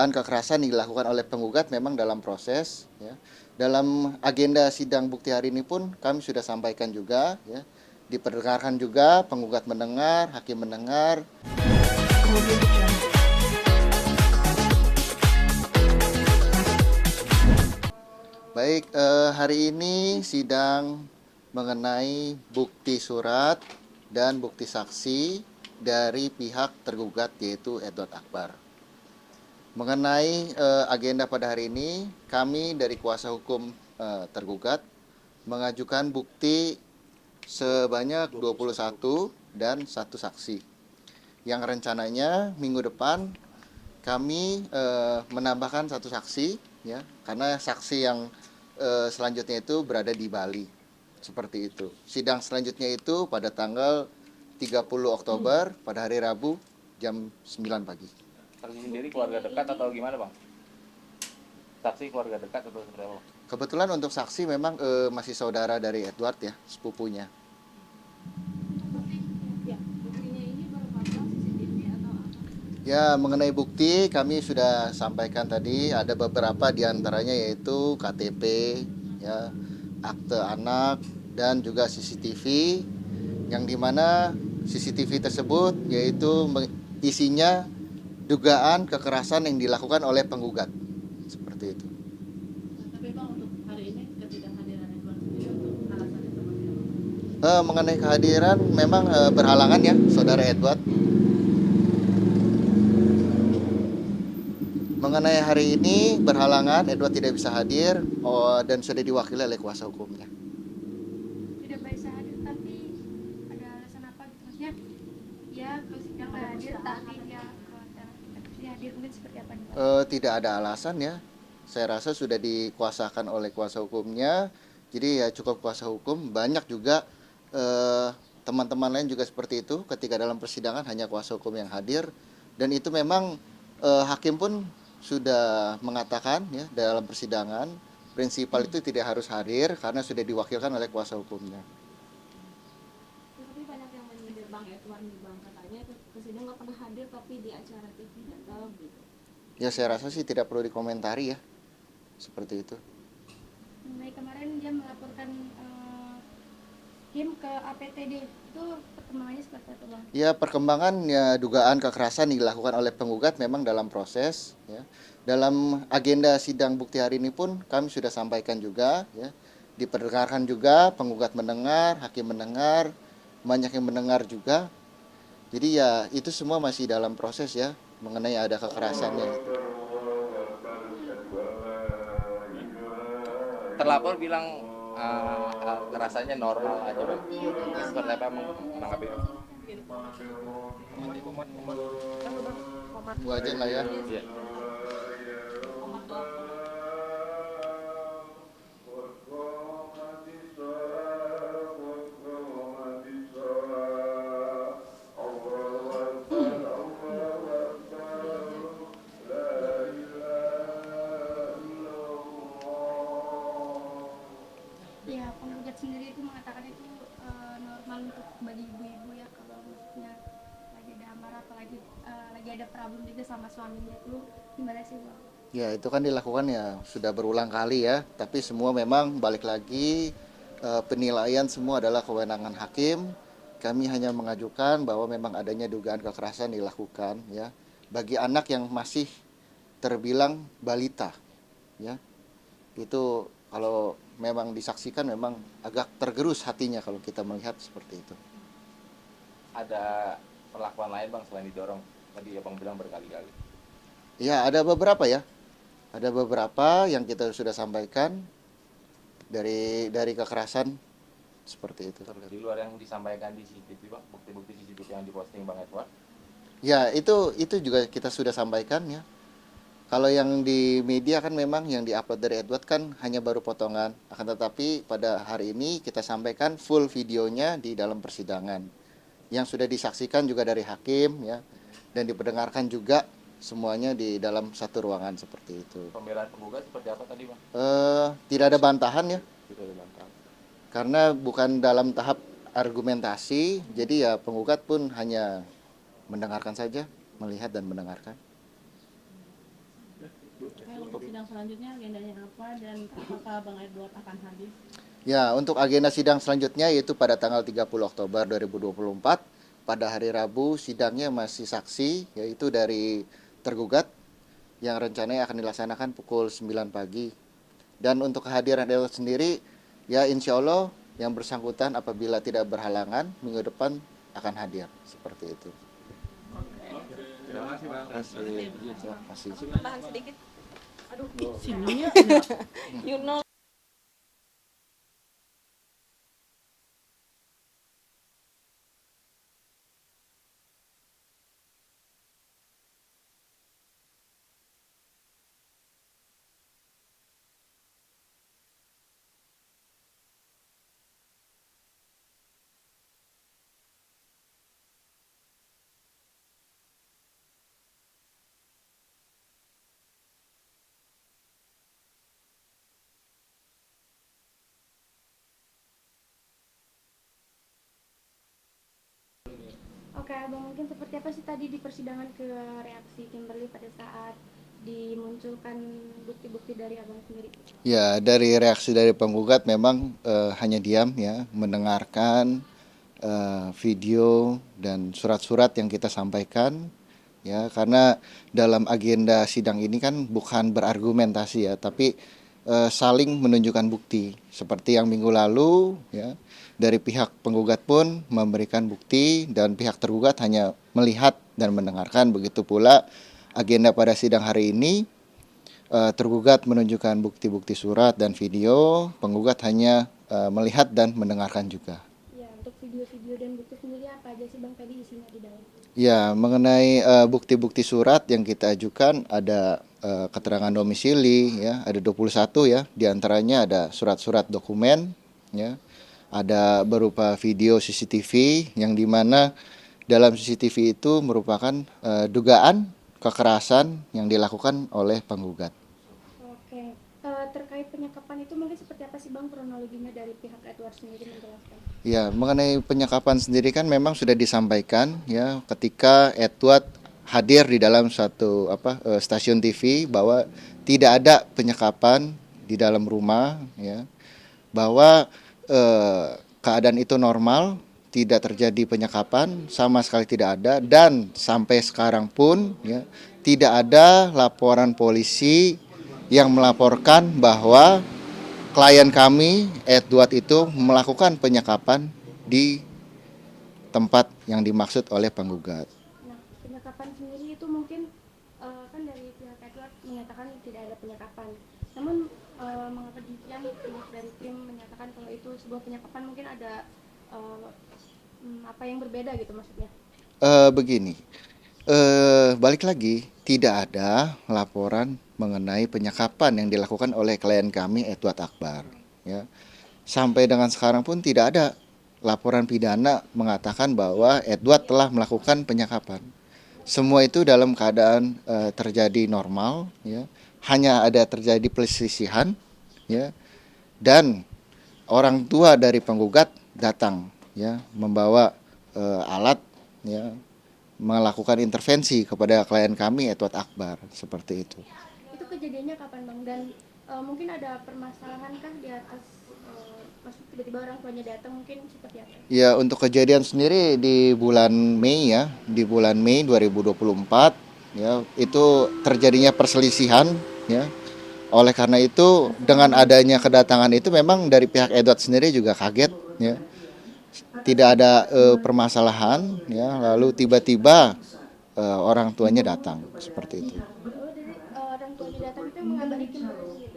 dugaan kekerasan dilakukan oleh penggugat memang dalam proses ya. Dalam agenda sidang bukti hari ini pun kami sudah sampaikan juga ya. Diperdengarkan juga, penggugat mendengar, hakim mendengar. Baik, hari ini sidang mengenai bukti surat dan bukti saksi dari pihak tergugat yaitu Edward Akbar. Mengenai agenda pada hari ini, kami dari kuasa hukum tergugat mengajukan bukti sebanyak 21 dan satu saksi. Yang rencananya minggu depan kami menambahkan satu saksi ya, karena saksi yang selanjutnya itu berada di Bali. Seperti itu. Sidang selanjutnya itu pada tanggal 30 Oktober pada hari Rabu jam 9 pagi. Saksi sendiri keluarga dekat atau gimana, Bang? Saksi keluarga dekat atau seperti apa? Kebetulan untuk saksi memang masih saudara dari Edward ya, sepupunya. Ya, mengenai bukti kami sudah sampaikan tadi, ada beberapa diantaranya yaitu KTP, ya, akte anak, dan juga CCTV, yang dimana CCTV tersebut yaitu isinya dugaan kekerasan yang dilakukan oleh penggugat, seperti itu. Tapi Bang, untuk hari ini ketidakhadiran Edward sendiri untuk alasannya seperti apa? Mengenai kehadiran memang berhalangan ya, saudara Edward. Mengenai hari ini berhalangan, Edward tidak bisa hadir dan sudah diwakili oleh kuasa hukumnya. Tidak bisa hadir, tapi ada alasan apa gitu maksudnya? Ya, yang nggak hadir tapi dia hadir mungkin seperti apa nih? Tidak ada alasan ya. Saya rasa sudah dikuasakan oleh kuasa hukumnya. Jadi ya cukup kuasa hukum. Banyak juga teman-teman lain juga seperti itu. Ketika dalam persidangan hanya kuasa hukum yang hadir. Dan itu memang hakim pun sudah mengatakan ya dalam persidangan prinsipal itu tidak harus hadir karena sudah diwakilkan oleh kuasa hukumnya. Tapi banyak yang menyindir Bang Edward nih Bang, katanya ke sidang nggak pernah hadir tapi di acara TV datang gitu. Ya saya rasa sih tidak perlu dikomentari ya seperti itu. Mengenai kemarin dia melaporkan Kim ke APTD, itu perkembangannya seperti apa Bang? Ya, perkembangan ya dugaan kekerasan dilakukan oleh penggugat memang dalam proses ya. Dalam agenda sidang bukti hari ini pun kami sudah sampaikan juga ya. Diperdengarkan juga, penggugat mendengar, hakim mendengar, banyak yang mendengar juga. Jadi ya itu semua masih dalam proses ya mengenai ada kekerasannya itu. Terlapor bilang rasanya normal aja, Bang. Seperti apa menanggapi? Wajar lah ya. Iya. Ya, penggugat sendiri itu mengatakan itu normal untuk bagi ibu-ibu ya, kalau maksudnya lagi ada amarah apalagi lagi ada problem juga sama suaminya, itu gimana sih Bang? Ya itu kan dilakukan ya sudah berulang kali ya. Tapi semua memang balik lagi penilaian semua adalah kewenangan hakim. Kami hanya mengajukan bahwa memang adanya dugaan kekerasan dilakukan ya bagi anak yang masih terbilang balita ya. Itu kalau memang disaksikan memang agak tergerus hatinya kalau kita melihat seperti itu. Ada perlakuan lain, Bang, selain didorong? Tadi Abang bilang berkali-kali. Ya ada beberapa ya. Ada beberapa yang kita sudah sampaikan dari kekerasan seperti itu. Di luar yang disampaikan di CCTV, Bang, bukti-bukti CCTV yang diposting Bang Edward. Ya itu juga kita sudah sampaikan ya. Kalau yang di media kan memang yang diupload dari Edward kan hanya baru potongan. Akan tetapi pada hari ini kita sampaikan full videonya di dalam persidangan. Yang sudah disaksikan juga dari hakim ya. Dan diperdengarkan juga semuanya di dalam satu ruangan seperti itu. Pembelaan penggugat seperti apa tadi, Bang? Tidak ada bantahan ya. Tidak ada bantahan. Karena bukan dalam tahap argumentasi, jadi ya penggugat pun hanya mendengarkan saja, melihat dan mendengarkan. untuk sidang selanjutnya agendanya apa dan apakah Bang Edward akan hadir? Ya, untuk agenda sidang selanjutnya yaitu pada tanggal 30 Oktober 2024, pada hari Rabu sidangnya masih saksi, yaitu dari tergugat yang rencananya akan dilaksanakan pukul 9 pagi. Dan untuk kehadiran Edward sendiri, ya insya Allah yang bersangkutan apabila tidak berhalangan, minggu depan akan hadir. Seperti itu. Terima kasih Bang. Terima kasih. Tahan sedikit. Aduh, sini ya. You know. Oke, Abang, mungkin seperti apa sih tadi di persidangan ke reaksi Kimberly pada saat dimunculkan bukti-bukti dari Abang sendiri? Ya, dari reaksi dari penggugat memang hanya diam ya, mendengarkan video dan surat-surat yang kita sampaikan ya, karena dalam agenda sidang ini kan bukan berargumentasi ya, tapi saling menunjukkan bukti. Seperti yang minggu lalu ya, dari pihak penggugat pun memberikan bukti dan pihak tergugat hanya melihat dan mendengarkan. Begitu pula agenda pada sidang hari ini, tergugat menunjukkan bukti-bukti surat dan video, penggugat hanya melihat dan mendengarkan juga. Ya, untuk video-video dan bukti sendiri apa aja sih Bang tadi isinya di dalam? Ya, mengenai bukti-bukti surat yang kita ajukan ada keterangan domisili ya, ada 21 ya, diantaranya ada surat-surat dokumen ya, ada berupa video CCTV yang dimana dalam CCTV itu merupakan dugaan kekerasan yang dilakukan oleh penggugat. Oke, terkait penyekapan itu mungkin seperti apa sih Bang kronologinya dari pihak Edward sendiri menjelaskan? Ya, mengenai penyekapan sendiri kan memang sudah disampaikan ya ketika Edward hadir di dalam satu stasiun TV bahwa tidak ada penyekapan di dalam rumah ya, bahwa keadaan itu normal, tidak terjadi penyekapan, sama sekali tidak ada, dan sampai sekarang pun ya tidak ada laporan polisi yang melaporkan bahwa klien kami, Edward itu melakukan penyekapan di tempat yang dimaksud oleh penggugat. Nah, penyekapan sendiri itu mungkin kan dari pihak Edward menyatakan tidak ada penyekapan. Namun mengapa demikian pihak dari tim menyatakan kalau itu sebuah penyekapan, mungkin ada apa yang berbeda gitu maksudnya? Begini, balik lagi, tidak ada laporan mengenai penyekapan yang dilakukan oleh klien kami, Edward Akbar. Ya. Sampai dengan sekarang pun tidak ada laporan pidana mengatakan bahwa Edward telah melakukan penyekapan. Semua itu dalam keadaan terjadi normal, ya. Hanya ada terjadi perselisihan, ya. Dan orang tua dari penggugat datang, ya, membawa alat, ya, melakukan intervensi kepada klien kami, Edward Akbar, seperti itu. Itu kejadiannya kapan Bang? Dan mungkin ada permasalahan kah di atas maksud tiba-tiba orang tuanya datang, mungkin seperti apa? Ya, untuk kejadian sendiri di bulan Mei ya, di bulan Mei 2024 ya, itu terjadinya perselisihan ya. Oleh karena itu dengan adanya kedatangan itu memang dari pihak Edward sendiri juga kaget ya. Tidak ada permasalahan ya, lalu tiba-tiba orang tuanya datang seperti itu. Oh, dari orang tuanya datang itu yang mengabari Kimberly.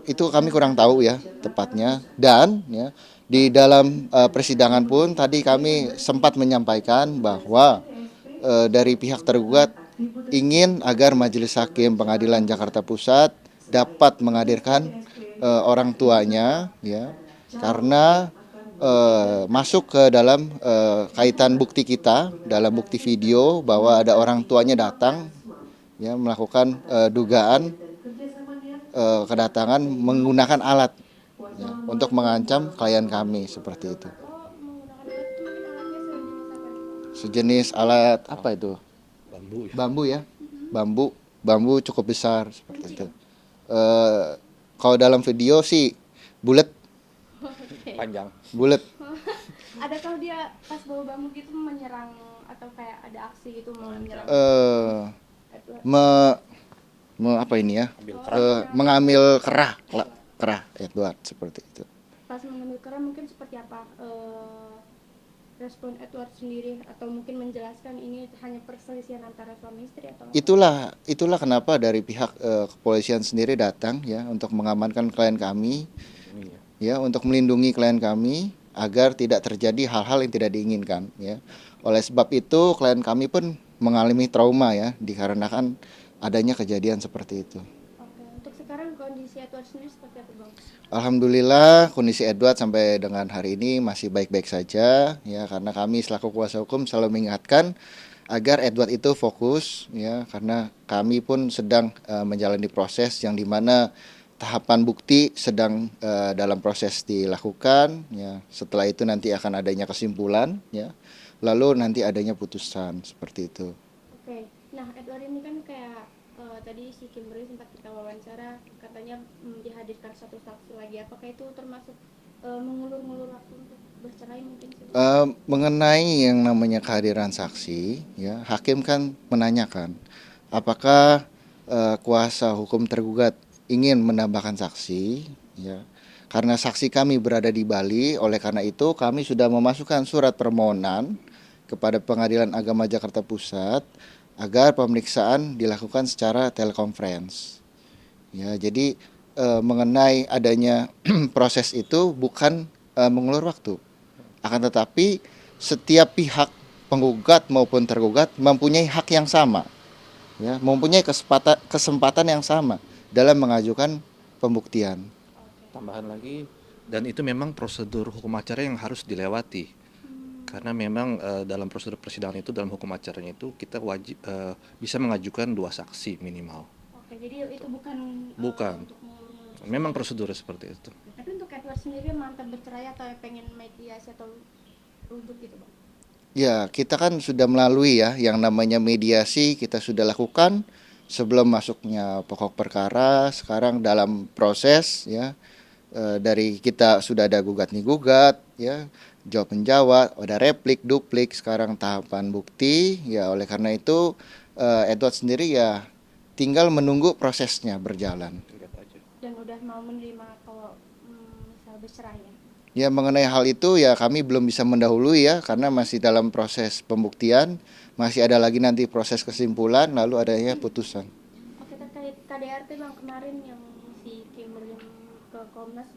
Itu kami kurang tahu ya tepatnya, dan ya di dalam persidangan pun tadi kami sempat menyampaikan bahwa dari pihak tergugat ingin agar Majelis Hakim Pengadilan Jakarta Pusat dapat menghadirkan orang tuanya ya, karena masuk ke dalam kaitan bukti kita dalam bukti video bahwa ada orang tuanya datang ya melakukan dugaan kedatangan menggunakan alat ya, untuk mengancam klien kami seperti itu. Oh, menggunakan alat itu mungkin alatnya sejenis apa nih? Sejenis alat apa itu? Bambu ya, bambu bambu cukup besar seperti itu. Kalau dalam video sih bulat, Oke. Panjang. bulat. Ada kalau dia pas bawa bambu gitu menyerang atau kayak ada aksi gitu mau menyerang Edward? Apa ini ya? Ambil Mengambil kerah Edward seperti itu. Pas mengambil kerah mungkin seperti apa respon Edward sendiri, atau mungkin menjelaskan ini hanya perselisihan antara suami istri atau apa? Itulah kenapa dari pihak kepolisian sendiri datang ya untuk mengamankan klien kami, ya, untuk melindungi klien kami agar tidak terjadi hal-hal yang tidak diinginkan, ya. Oleh sebab itu klien kami pun mengalami trauma ya dikarenakan adanya kejadian seperti itu. Oke, untuk sekarang kondisi Edward sendiri seperti apa, Bang? Alhamdulillah kondisi Edward sampai dengan hari ini masih baik-baik saja ya, karena kami selaku kuasa hukum selalu mengingatkan agar Edward itu fokus ya, karena kami pun sedang menjalani proses yang dimana tahapan bukti sedang dalam proses dilakukan ya. Setelah itu nanti akan adanya kesimpulan ya, lalu nanti adanya putusan seperti itu. Oke, nah Edward ini kan kayak tadi si Kimberly sempat kita wawancara, katanya dihadirkan satu saksi lagi. Apakah itu termasuk mengulur-ngulur waktu untuk bercerai mungkin? Mengenai yang namanya kehadiran saksi, ya hakim kan menanyakan apakah kuasa hukum tergugat ingin menambahkan saksi, ya. Karena saksi kami berada di Bali, oleh karena itu kami sudah memasukkan surat permohonan kepada Pengadilan Agama Jakarta Pusat agar pemeriksaan dilakukan secara telekonferensi. Ya, jadi mengenai adanya proses itu bukan mengulur waktu. Akan tetapi setiap pihak penggugat maupun tergugat mempunyai hak yang sama. Ya, mempunyai kesempatan yang sama dalam mengajukan pembuktian. Tambahan lagi, dan itu memang prosedur hukum acara yang harus dilewati. Karena memang dalam prosedur persidangan itu, dalam hukum acaranya itu kita wajib bisa mengajukan 2 saksi minimal. Oke, jadi itu bukan Bukan. untuk mengulur-ngulur. Memang prosedurnya seperti itu. Tapi untuk Edward sendiri mantap bercerai atau pengen mediasi atau rujuk gitu, Bang? Ya, kita kan sudah melalui ya yang namanya mediasi, kita sudah lakukan sebelum masuknya pokok perkara. Sekarang dalam proses ya, dari kita sudah ada gugat nih gugat ya, jawab menjawab, ada replik, duplik, sekarang tahapan bukti ya. Oleh karena itu Edward sendiri ya tinggal menunggu prosesnya berjalan. Dan udah mau menerima kalau misal bercerai ya? Ya, mengenai hal itu ya kami belum bisa mendahului ya, karena masih dalam proses pembuktian, masih ada lagi nanti proses kesimpulan, lalu adanya putusan. Oke, terkait KDRT Bang, kemarin yang si Kimberly ke Komnas,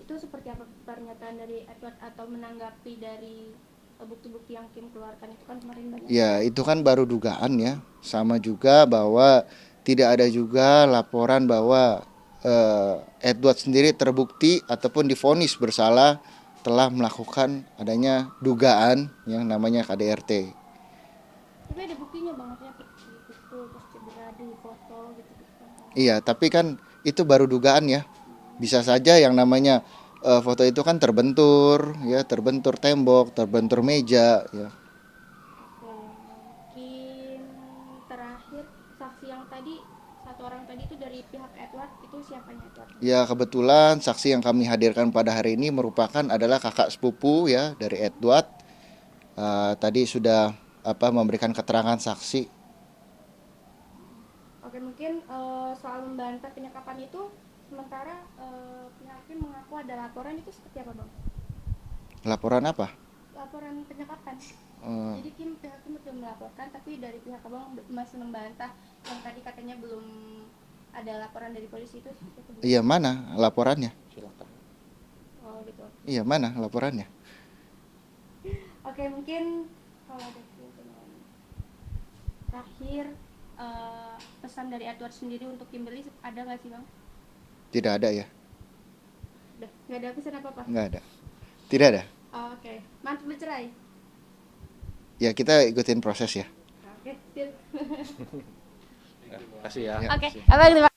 itu seperti apa pernyataan dari Edward atau menanggapi dari bukti-bukti yang Kim keluarkan itu kan kemarin banyak? Ya, itu kan baru dugaan ya, sama juga bahwa tidak ada juga laporan bahwa Edward sendiri terbukti ataupun divonis bersalah telah melakukan adanya dugaan yang namanya KDRT. Tapi ada buktinya Bang, maksudnya dipukul, terus cedera, di foto gitu. Iya, tapi kan itu baru dugaan ya. Bisa saja yang namanya foto itu kan terbentur, ya, terbentur tembok, terbentur meja, ya. Mungkin terakhir saksi yang tadi, satu orang tadi itu dari pihak Edward, itu siapanya Edward? Ya, kebetulan saksi yang kami hadirkan pada hari ini merupakan adalah kakak sepupu ya dari Edward. Tadi sudah memberikan keterangan saksi. Oke, mungkin soal membantah penyekapan itu, sementara pihak Kim mengaku ada laporan, itu seperti apa Bang? Laporan apa? Laporan penyekapan. Jadi pihak Kim sudah melaporkan, tapi dari pihak Abang masih membantah yang tadi katanya belum ada laporan dari polisi itu. Iya, mana laporannya? Silakan. Oh gitu. Iya, mana laporannya? Oke, mungkin kalau ada terakhir pesan dari Edward sendiri untuk Kimberly ada nggak sih Bang? Tidak ada ya? Udah, nggak ada pesan apa-apa? Nggak ada. Tidak ada. Oh, oke, mantap bercerai. Ya, kita ikutin proses ya. Oke, sip. Kasih ya. Ya. Oke, abang terima